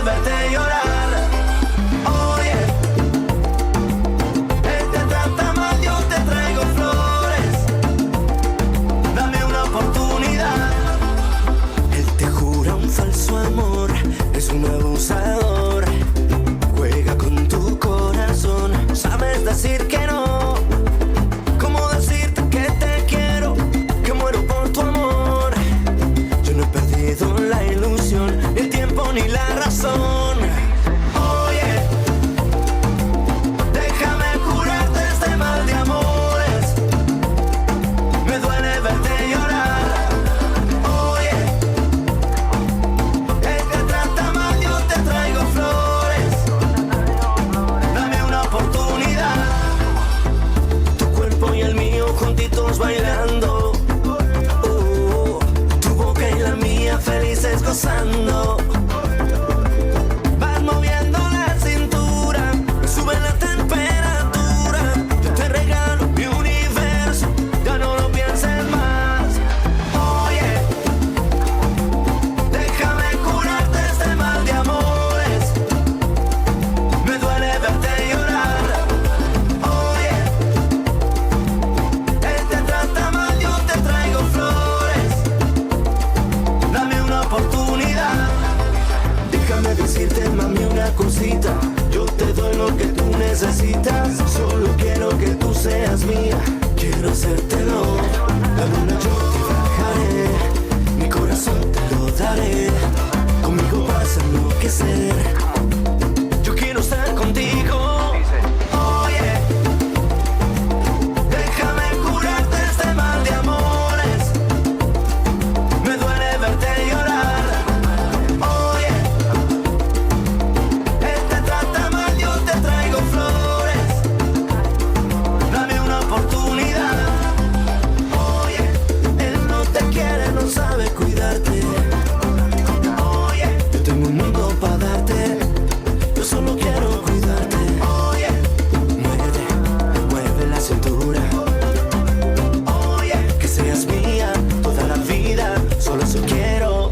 verte llorar. Oye, él te trata mal, yo te traigo flores. Dame una oportunidad. Él te jura un falso amor, es un abusador. Juega con tu corazón, sabes decir que no. ¿Cómo decirte que te quiero, que muero por tu amor? Yo no he perdido la ilusión, ni el tiempo ni la razón. Oye, déjame curarte este mal de amores. Me duele verte llorar. Oye, él te trata mal, yo te traigo flores. Dame una oportunidad. Tu cuerpo y el mío juntitos bailando. Tu boca y la mía felices gozando. Vas moviendo la cintura, sube la temperatura. Yo te regalo mi universo, ya no lo pienses más. Oye, déjame curarte este mal de amores. Me duele verte llorar. Oye, él te trata mal, yo te traigo flores. Dame una oportunidad. Déjame decirte, mami, una cosita. Yo te doy lo que tú necesitas. Solo quiero que tú seas mía. Quiero hacértelo. La luna yo te bajaré. Mi corazón te lo daré. Conmigo vas a enloquecer. Yo quiero estar contigo. Oye, déjame curarte este mal de amores. Me duele verte llorar. Oye, él te trata mal, yo te traigo flores. Dame una oportunidad. Oye, él no te quiere, no sabe cuidarte. Oye, yo tengo un mundo para darte. Yo solo quiero cuidarte. Oye, mueve la cintura. Oye, que seas mía toda la vida. Solo eso quiero.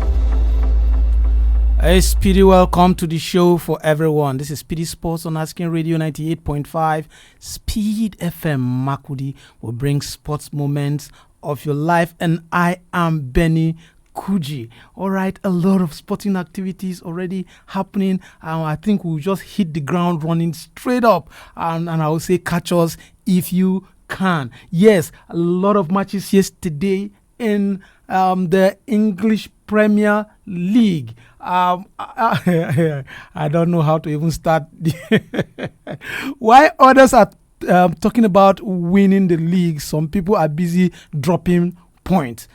Hey, Speedy, welcome to the show for everyone. This is Speedy Sports on Asking Radio 98.5. Speed FM Makudi will bring sports moments of your life. And I am Benny Kuji. All right, a lot of sporting activities already happening. I think we'll just hit the ground running straight up. And I will say, catch us if you can. Yes, a lot of matches yesterday in the English Premier League. I don't know how to even start. Why others are talking about winning the league, some people are busy dropping points.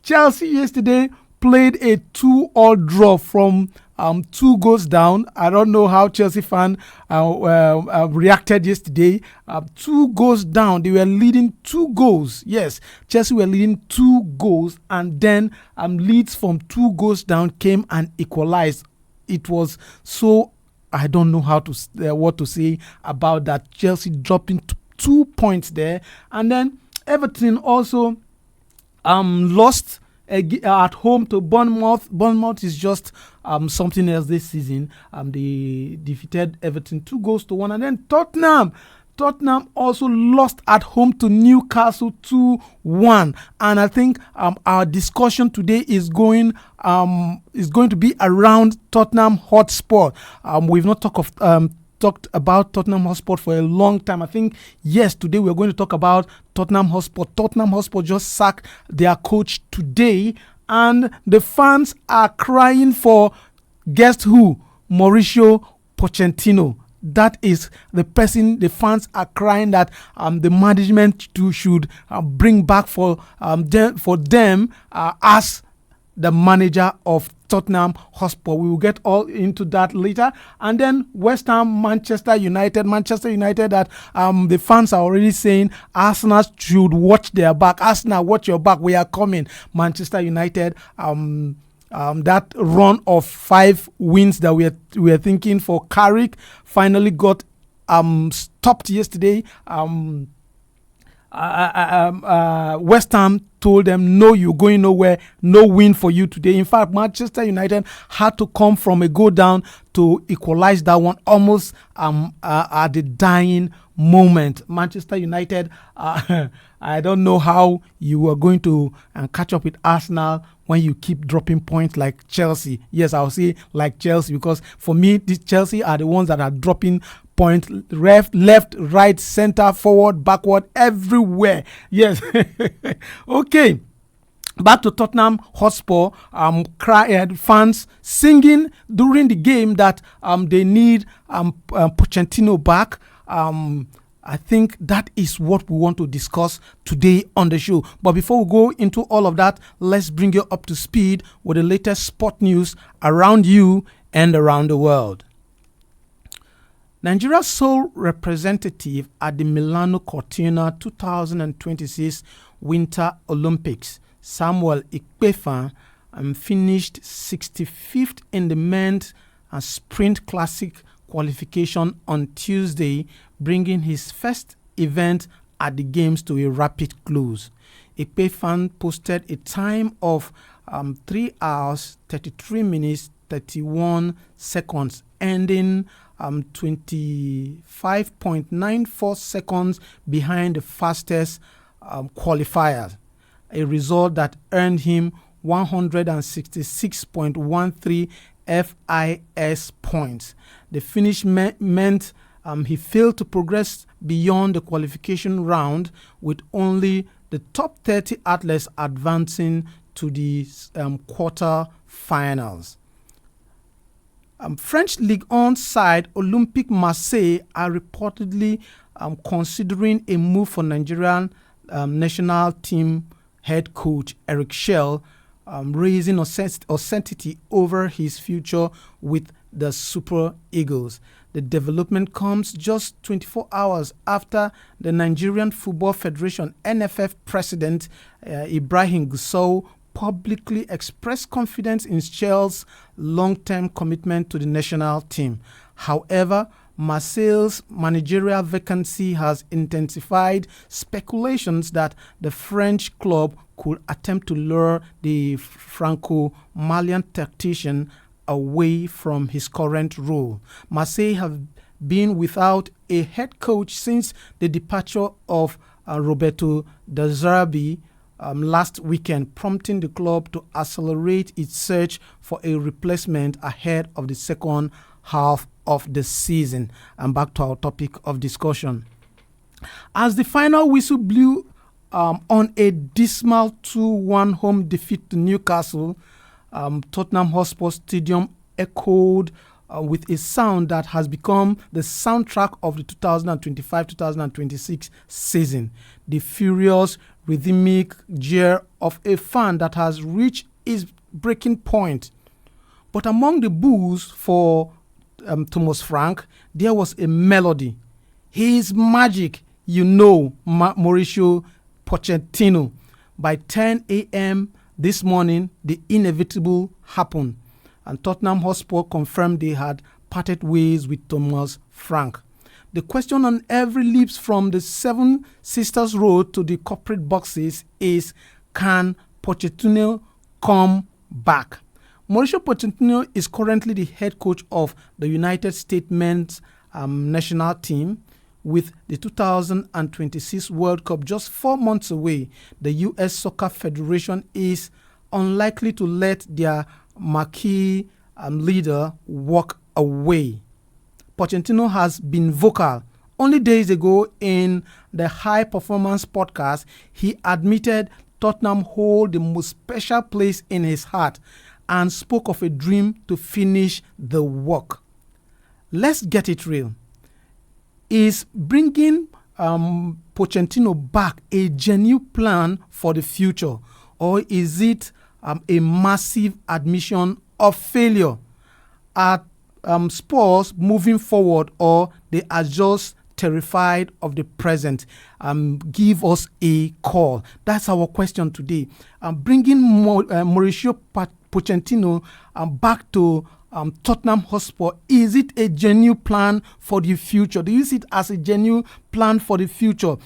Chelsea yesterday played a 2-2 draw from 2 goals down. I don't know how Chelsea fans reacted yesterday. 2 goals down. They were leading 2 goals. Yes, Chelsea were leading 2 goals. And then Leeds from 2 goals down came and equalized. It was so, I don't know how to what to say about that. Chelsea dropping 2 points there. And then Everton also lost at home to Bournemouth. Bournemouth is just something else this season. They defeated Everton 2-1. And then Tottenham also lost at home to Newcastle 2-1. And I think our discussion today is going to be around Tottenham Hotspur. We've not talked about Tottenham Hotspur for a long time. I think, yes, today we're going to talk about Tottenham Hotspur. Tottenham Hotspur just sacked their coach today, and the fans are crying for, guess who? Mauricio Pochettino. That is the person the fans are crying that the management should bring back for them as the manager of Tottenham Hotspur. We will get all into that later. And then West Ham, Manchester United that the fans are already saying Arsenal should watch their back. Arsenal, watch your back. We are coming. Manchester United, that run of 5 wins that we are thinking for Carrick finally got stopped yesterday. West Ham told them, no, you're going nowhere, no win for you today. In fact, Manchester United had to come from a go down to equalize that one almost at the dying moment. Manchester United, I don't know how you are going to catch up with Arsenal when you keep dropping points like Chelsea. Yes, I'll say like Chelsea, because for me, these Chelsea are the ones that are dropping points left, right, center, forward, backward, everywhere. Yes. Okay. Back to Tottenham Hotspur, fans singing during the game that they need Pochettino back. I think that is what we want to discuss today on the show. But before we go into all of that, let's bring you up to speed with the latest sport news around you and around the world. Nigeria's sole representative at the Milano Cortina 2026 Winter Olympics, Samuel Ikpefa, finished 65th in the men's sprint classic qualification on Tuesday, bringing his first event at the games to a rapid close. Ikpefa posted a time of 3 hours, 33 minutes, 31 seconds, ending 25.94 seconds behind the fastest qualifiers, a result that earned him 166.13 FIS points. The finish meant he failed to progress beyond the qualification round, with only the top 30 athletes advancing to the quarter-finals. French Ligue 1 side Olympique Marseille are reportedly considering a move for Nigerian national team head coach Eric Schell, raising uncertainty over his future with the Super Eagles. The development comes just 24 hours after the Nigerian Football Federation NFF president Ibrahim Gusau publicly expressed confidence in Schell's long-term commitment to the national team. However, Marseille's managerial vacancy has intensified speculations that the French club could attempt to lure the Franco-Malian tactician away from his current role. Marseille have been without a head coach since the departure of Roberto De Zerbi last weekend, prompting the club to accelerate its search for a replacement ahead of the second half of the season. And back to our topic of discussion. As the final whistle blew on a dismal 2-1 home defeat to Newcastle, Tottenham Hotspur Stadium echoed with a sound that has become the soundtrack of the 2025-2026 season. The furious, rhythmic jeer of a fan that has reached its breaking point. But among the boos for Thomas Frank, there was a melody. His magic, Mauricio Pochettino. By 10 a.m. this morning, the inevitable happened, and Tottenham Hotspur confirmed they had parted ways with Thomas Frank. The question on every lips from the Seven Sisters Road to the corporate boxes is, can Pochettino come back? Mauricio Pochettino is currently the head coach of the United States men's national team. With the 2026 World Cup just 4 months away, the U.S. Soccer Federation is unlikely to let their marquee leader walk away. Pochettino has been vocal. Only days ago in the High Performance podcast, he admitted Tottenham hold the most special place in his heart and spoke of a dream to finish the work. Let's get it real. Is bringing Pochettino back a genuine plan for the future, or is it a massive admission of failure? Are Spurs moving forward, or they are just terrified of the present? Give us a call. That's our question today. Bringing Mauricio Pochettino back to Tottenham Hotspur, is it a genuine plan for the future? Do you see it as a genuine plan for the future?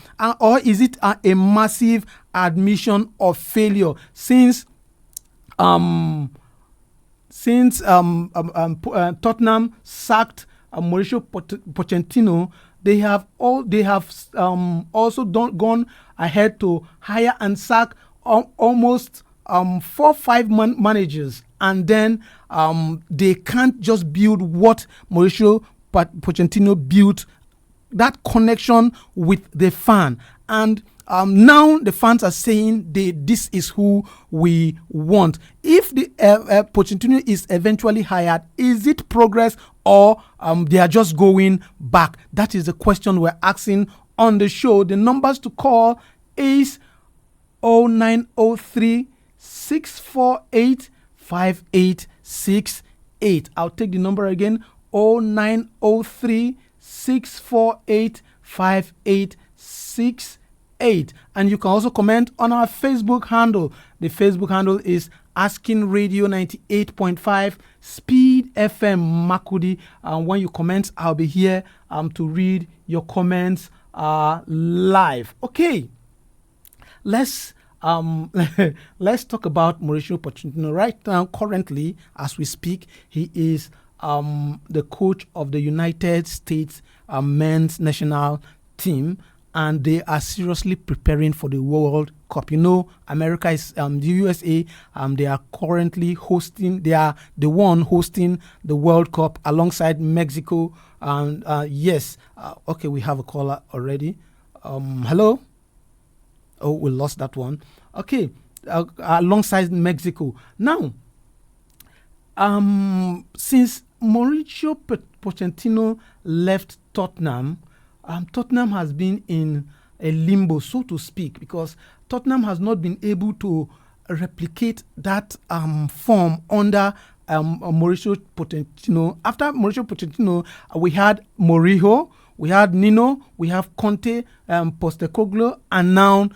Or is it a massive admission of failure since Tottenham sacked Mauricio Pochettino? They have also gone ahead to hire and sack almost 4-5 managers, and then they can't just build what Mauricio Pochettino built, that connection with the fan. And now the fans are saying this is who we want. If the Pochettino is eventually hired, is it progress or they are just going back? That is the question we're asking on the show. The numbers to call is 0903 648 5868. I'll take the number again, 0903 648 5868. And you can also comment on our Facebook handle. The Facebook handle is Asking Radio 98.5 Speed FM Makudi. And when you comment, I'll be here to read your comments live. Okay, let's talk about Mauricio Pochettino. Right now, currently, as we speak, he is the coach of the United States men's national team, and they are seriously preparing for the World Cup. You know, America is the USA. They are currently hosting. They are the one hosting the World Cup alongside Mexico. And yes, okay, we have a caller already. Hello. Oh, we lost that one. Okay, alongside Mexico. Now, since Mauricio Pochettino left Tottenham, Tottenham has been in a limbo, so to speak, because Tottenham has not been able to replicate that form under Mauricio Pochettino. After Mauricio Pochettino, we had Mourinho, we had Nino, we have Conte, Postecoglou, and now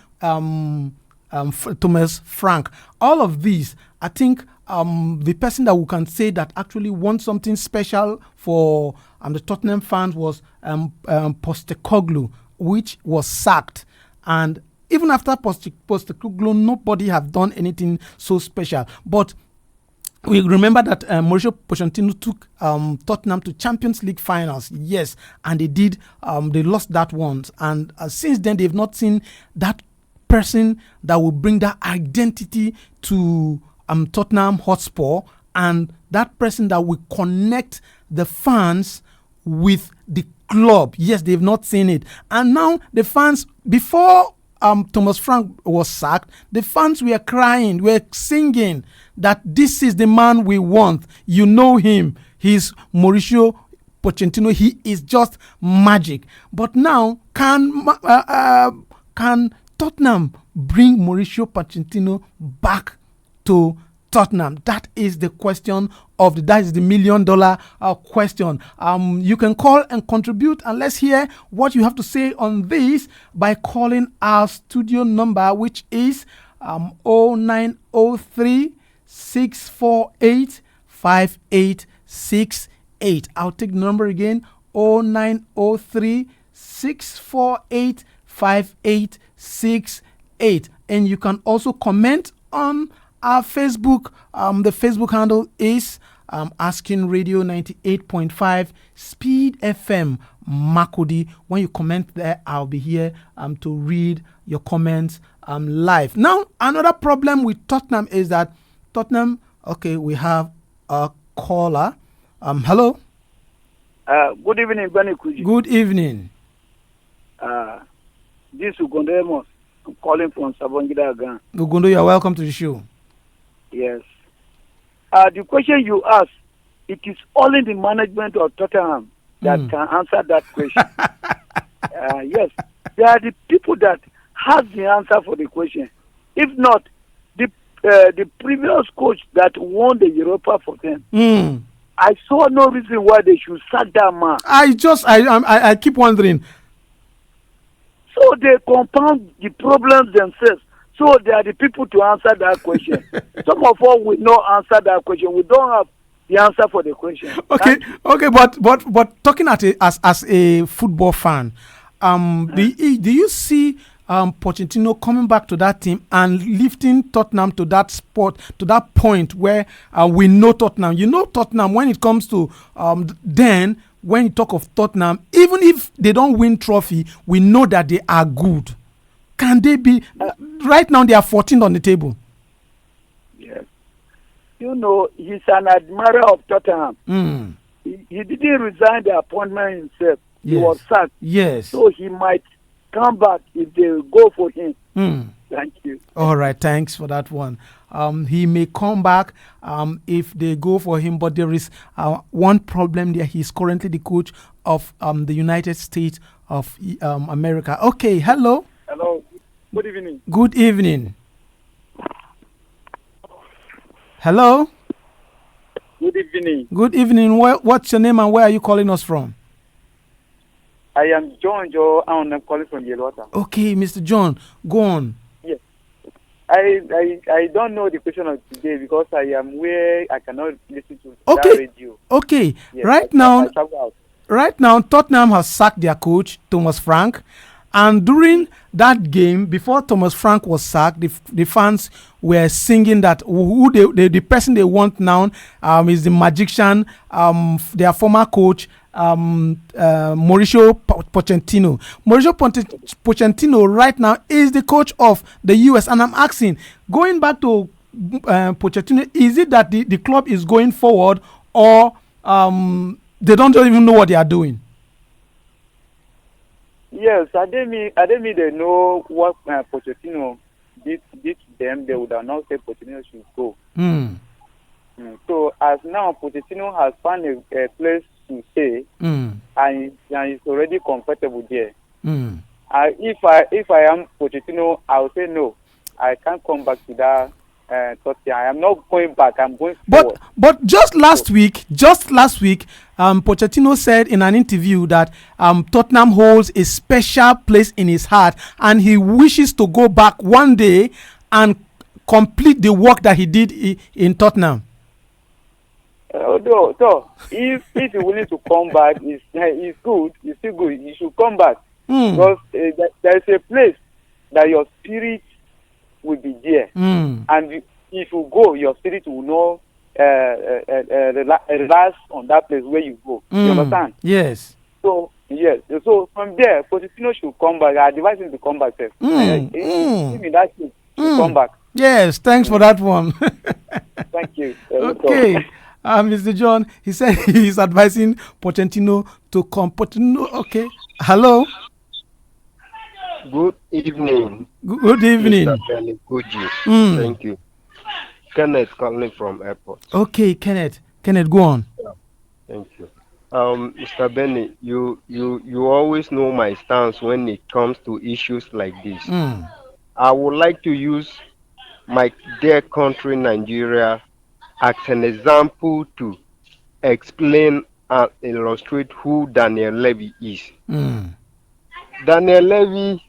Thomas Frank. All of these, I think the person that we can say that actually wants something special for the Tottenham fans was Postecoglou, which was sacked. And even after Postecoglou, nobody have done anything so special. But we remember that Mauricio Pochettino took Tottenham to Champions League finals, yes, and they did. They lost that once, and since then they've not seen that person that will bring that identity to Tottenham Hotspur, and that person that will connect the fans with the club. Yes, they've not seen it, and now the fans, before Thomas Frank was sacked, the fans were crying, were singing that this is the man we want. You know him. He's Mauricio Pochettino. He is just magic. But now, can Tottenham bring Mauricio Pochettino back to Tottenham? That is the question that is the $1 million question. You can call and contribute, and let's hear what you have to say on this by calling our studio number, which is 0903 648 5868. I'll take the number again, 0903 648 5868. And you can also comment on our Facebook. The Facebook handle is Asking Radio 98.5 Speed FM Makudi. When you comment there, I'll be here to read your comments live. Now, another problem with Tottenham is that Tottenham, okay, we have a caller. Hello. Good evening, Benny Kuji. Good evening. This is Ugondo. I'm calling from Sabongida again. Ugondo, you're welcome to the show. Yes. The question you asked, it is only the management of Tottenham that can answer that question. Yes, they are the people that has the answer for the question. If not, the previous coach that won the Europa for them, I saw no reason why they should sack that man. I keep wondering. So they compound the problems themselves. So they are the people to answer that question. Some of us will not answer that question. We don't have the answer for the question. Okay, okay, but talking as a football fan, do you see Pochettino coming back to that team and lifting Tottenham to that spot, to that point where we know Tottenham? You know Tottenham when it comes to then when you talk of Tottenham, even if they don't win trophy, we know that they are good. Can they be right now? They are 14th on the table. Yes. You know, he's an admirer of Tottenham. He didn't resign the appointment himself. He was sacked. Yes. So he might come back if they go for him. Thank you. All right. Thanks for that one. He may come back if they go for him, but there is one problem there. He's currently the coach of the United States of America. Okay. Hello. Hello. Good evening. Good evening. Hello. Good evening. Good evening. What's your name and where are you calling us from? I am John Joe and I'm calling from Yelwata. Okay, Mr. John, go on. Yes. I don't know the question of today because I am where I cannot listen to that radio. Okay. Yes, right now, Tottenham has sacked their coach, Thomas Frank. And during that game, before Thomas Frank was sacked, the fans were singing that the person they want now is the magician, their former coach, Mauricio Pochettino. Mauricio Pochettino right now is the coach of the US. And I'm asking, going back to Pochettino, is it that the club is going forward or they don't even know what they are doing? Yes, I didn't mean they know what Pochettino did to them. They would have not said Pochettino should go. So as now Pochettino has found a place to stay, and he's already comfortable there. If I am Pochettino, I would say no. I can't come back to that. I am not going back. I'm going forward. But just last week, Pochettino said in an interview that Tottenham holds a special place in his heart, and he wishes to go back one day and complete the work that he did in Tottenham. So if he's willing to come back, he's good. He's still good. He should come back because there is a place that your spirit will be there, and if you go, your spirit will know relax on that place where you go. You understand? Yes. So yes. So from there, Pochettino should come back. I advise him to come back. Give me that thing to come back. Yes. Thanks for that one. Thank you. Okay. Mr. John, he said he's advising Pochettino to come. Pochettino, okay. Hello. Good evening. Good evening. Mr. Benny, Kuji. Thank you. Kenneth calling from airport. Okay, Kenneth, go on. Yeah. Thank you. Mr. Benny, you always know my stance when it comes to issues like this. I would like to use my dear country, Nigeria, as an example to explain and illustrate who Daniel Levy is. Daniel Levy,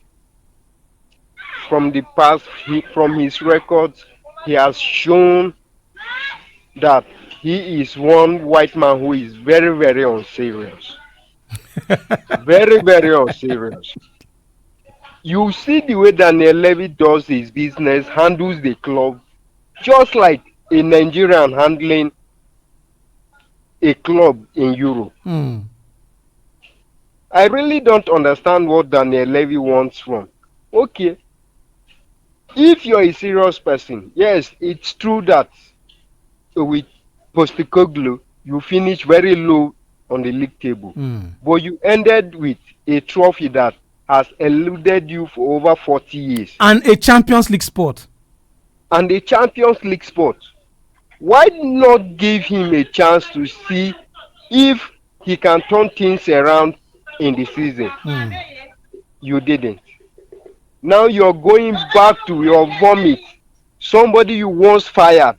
from the past, from his records, he has shown that he is one white man who is very, very unserious. Very, very unserious. You see the way Daniel Levy does his business, handles the club, just like a Nigerian handling a club in Europe. I really don't understand what Daniel Levy wants from. Okay, if you're a serious person, yes, it's true that with Postecoglou, you finished very low on the league table. But you ended with a trophy that has eluded you for over 40 years. And a Champions League spot. Why not give him a chance to see if he can turn things around in the season? You didn't. Now you're going back to your vomit. Somebody you once fired,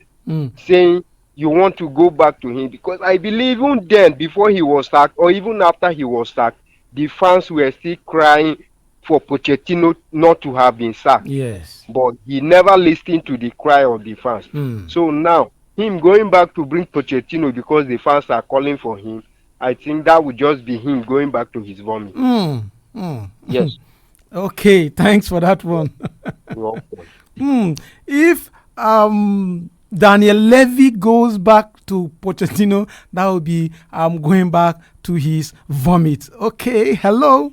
saying you want to go back to him. Because I believe even then, before he was sacked, or even after he was sacked, the fans were still crying for Pochettino not to have been sacked. Yes. But he never listened to the cry of the fans. So now, him going back to bring Pochettino because the fans are calling for him, I think that would just be him going back to his vomit. Yes. Okay, thanks for that one. You're welcome. If Daniel Levy goes back to Pochettino, that would be going back to his vomit. Okay, hello.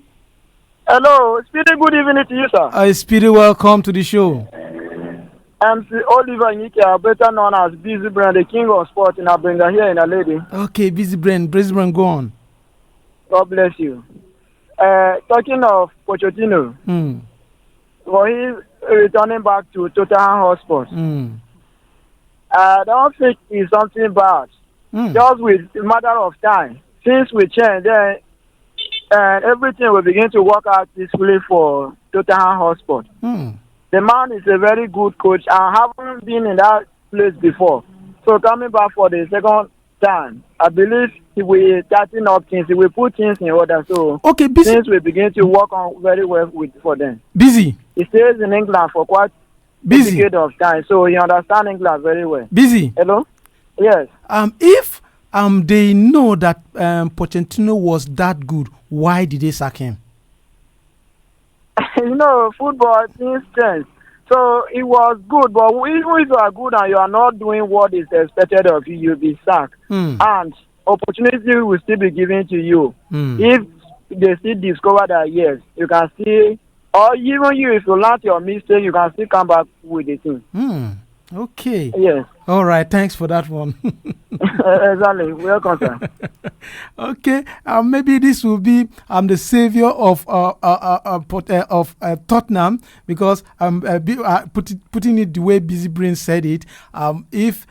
Hello, Speedy, good evening to you, sir. Speedy, welcome to the show. I'm Oliver Nyika, better known as Busy Brand, the king of sport in Abenga here in a lady. Okay, Busy Brain, go on. God bless you. Talking of Pochettino, well, he's returning back to Tottenham Hotspur. I don't think it's something bad. Just with a matter of time. Since we change, then everything will begin to work out peacefully for Tottenham Hotspur. The man is a very good coach. I haven't been in that place before. So coming back for the second time, I believe he will tighten up things. He will put things in order. So okay, Busy. things will begin to work on very well for them. Busy. He stays in England for quite a period of time, so he understands England very well. Busy. Hello? Yes. If they know that Pochettino was that good, why did they sack him? You know, football things change. So it was good, but even if you are good and you are not doing what is expected of you, you'll be sacked. And opportunity will still be given to you. If they still discover that, yes, you can still, or even you, if you learn your mistake, you can still come back with the thing. Okay. Yes. All right. Thanks for that one. Exactly. Welcome, sir. Okay. Maybe this will be the savior of Tottenham, because putting it the way Busy Brain said it. If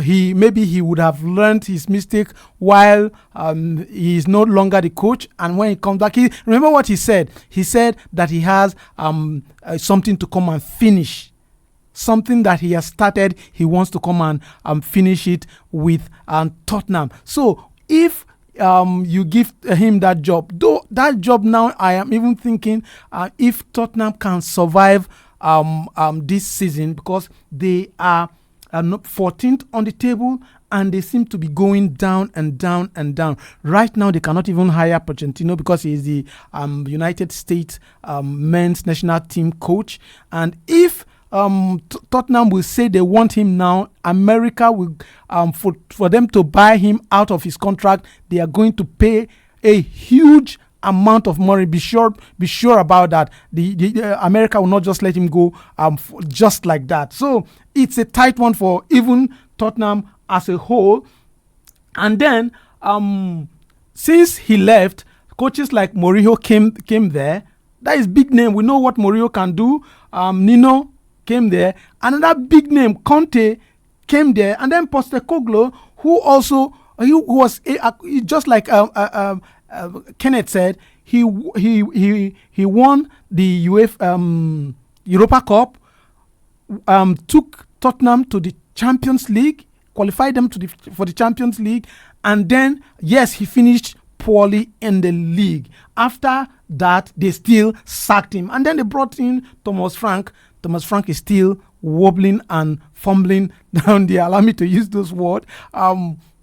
he would have learned his mistake while he is no longer the coach, and when he comes back, remember what he said. He said that he has something to come and finish. Something that he has started, he wants to come and finish it with Tottenham. So if you give him that job, though that job now, I am even thinking if Tottenham can survive this season, because they are 14th on the table and they seem to be going down and down and down. Right now, they cannot even hire Pochettino because he is the United States men's national team coach. And if Tottenham will say they want him now, America will for them to buy him out of his contract, they are going to pay a huge amount of money. Be sure about that. The America will not just let him go just like that. So it's a tight one for even Tottenham as a whole. And then since he left, coaches like Mourinho came there. That is big name. We know what Mourinho can do. Nino came there. Another big name, Conte, came there. And then Postecoglou, who also he was just like Kenneth said, he won the Europa Cup, took Tottenham to the Champions League, qualified them for the Champions League, and then yes, he finished poorly in the league. After that, they still sacked him, and then they brought in Thomas Frank. Thomas Frank is still wobbling and fumbling down there. Allow me to use those words.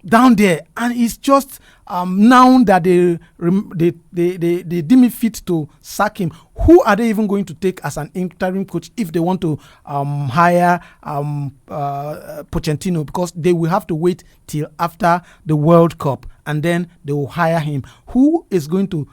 Down there, and it's just now that they deem it fit to sack him. Who are they even going to take as an interim coach if they want to hire Pochettino? Because they will have to wait till after the World Cup and then they will hire him. Who is going to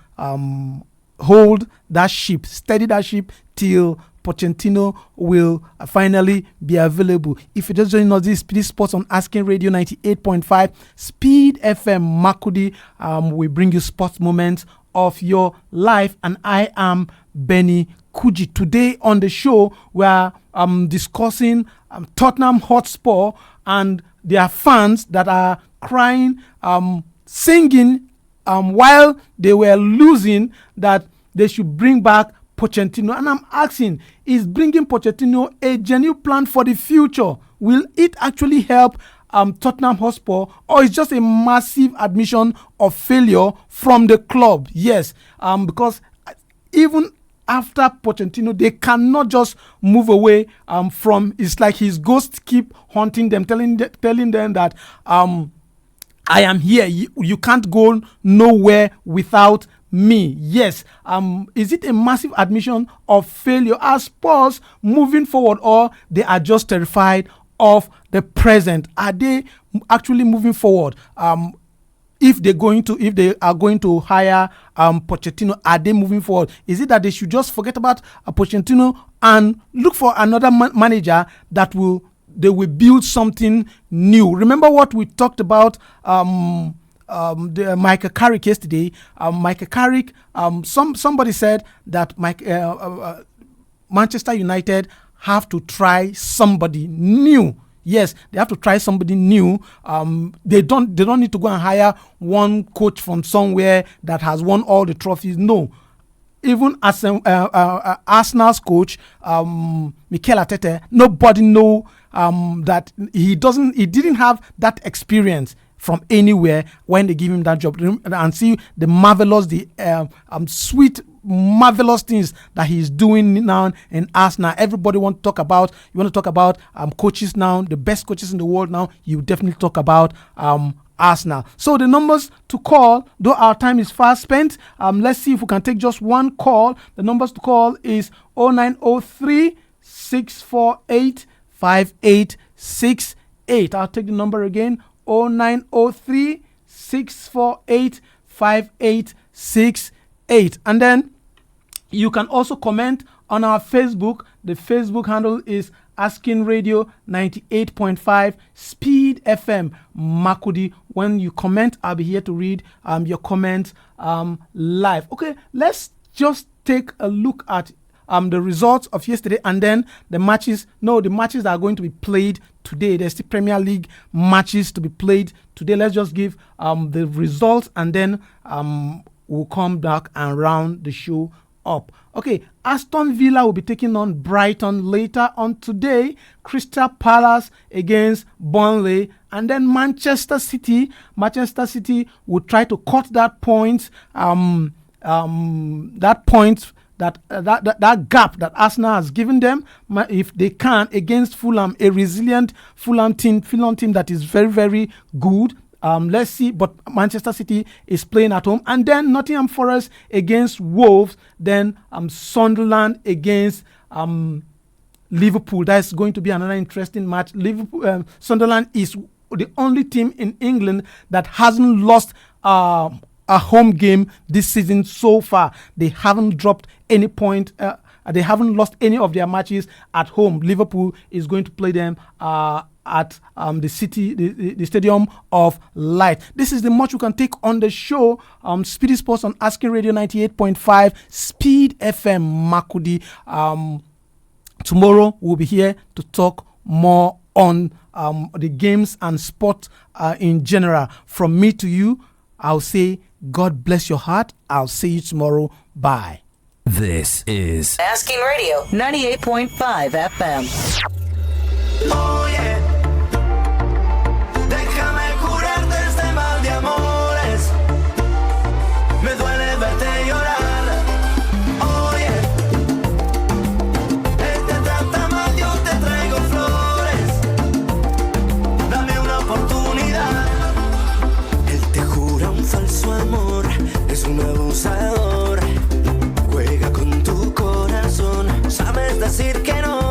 hold that ship, steady that ship till Pochettino will finally be available? If you just join us, this is SPEEDy Sports on Asking Radio 98.5 Speed FM Makudi. We bring you sports moments of your life, and I am Benny Kuji. Today on the show, we are discussing Tottenham Hotspur and their fans that are crying, singing while they were losing, that they should bring back Pochettino. And I'm asking, is bringing Pochettino a genuine plan for the future? Will it actually help Tottenham Hotspur, or is just a massive admission of failure from the club? Yes, because even after Pochettino, they cannot just move away from. It's like his ghosts keep haunting them, telling them that I am here. You can't go nowhere without me. Yes. Is it a massive admission of failure as Spurs moving forward, or they are just terrified of the present? Are they actually moving forward? If they are going to hire Pochettino, are they moving forward? Is it that they should just forget about Pochettino and look for another manager that they will build something new? Remember what we talked about the Michael Carrick yesterday. Michael Carrick, somebody said that Manchester United have to try somebody new. Yes, they have to try somebody new. They don't need to go and hire one coach from somewhere that has won all the trophies. No. Even as Arsenal's coach, Mikel Arteta, nobody know that he didn't have that experience from anywhere when they give him that job, and see the marvelous, sweet, marvelous things that he's doing now in Arsenal. Everybody want to talk about. You want to talk about coaches now, the best coaches in the world now. You definitely talk about Arsenal. So the numbers to call, though our time is fast spent, let's see if we can take just one call. The numbers to call is 0903 648 5868. I'll take the number again. 0903 648 5868. And then you can also comment on our Facebook. The Facebook handle is Asking Radio 98.5 Speed FM Makudi. When you comment, I'll be here to read your comments live. Okay, let's just take a look at the results of yesterday, and then the matches that are going to be played today. There's the Premier League matches to be played today. Let's just give the results, and then we'll come back and round the show up. Okay, Aston Villa will be taking on Brighton later on today. Crystal Palace against Burnley, and then Manchester City will try to cut that point. That gap that Arsenal has given them, if they can, against Fulham, a resilient Fulham team that is very, very good. Let's see, but Manchester City is playing at home, and then Nottingham Forest against Wolves, then Sunderland against Liverpool. That's going to be another interesting match. Sunderland is the only team in England that hasn't lost a home game this season so far. They haven't dropped any point. They haven't lost any of their matches at home. Liverpool is going to play them at the Stadium of Light. This is the much you can take on the show. Speedy Sports on Asking Radio 98.5 Speed FM Makudi. Tomorrow we'll be here to talk more on the games and sport in general. From me to you, I'll say God bless your heart. I'll see you tomorrow. Bye. This is Asking Radio 98.5 FM. Oye, déjame curarte este mal de amores. Me duele verte llorar. Oye, él te trata mal, yo te traigo flores. Dame una oportunidad. Él te jura un falso amor, es un abusador. Juega con tu corazón, sabes decir que no.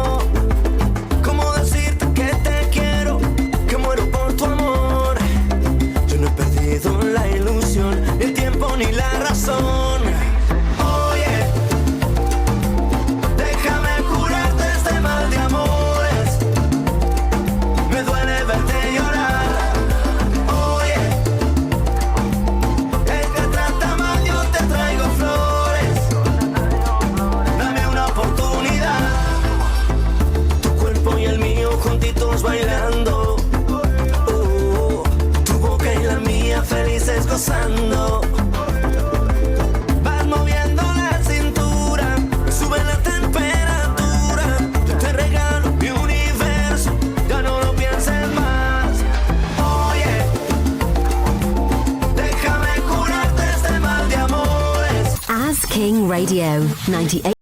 La ilusión, el tiempo ni la razón. Oye, déjame curarte este mal de amores. Me duele verte llorar. Oye, el que trata mal, yo te traigo flores. Dame una oportunidad. Tu cuerpo y el mío juntitos bailando. Felices gozando, vas moviendo la cintura, sube la temperatura. Yo te regalo mi universo, ya no lo pienses más. Oye, déjame curarte este mal de amores. Asking Radio 98.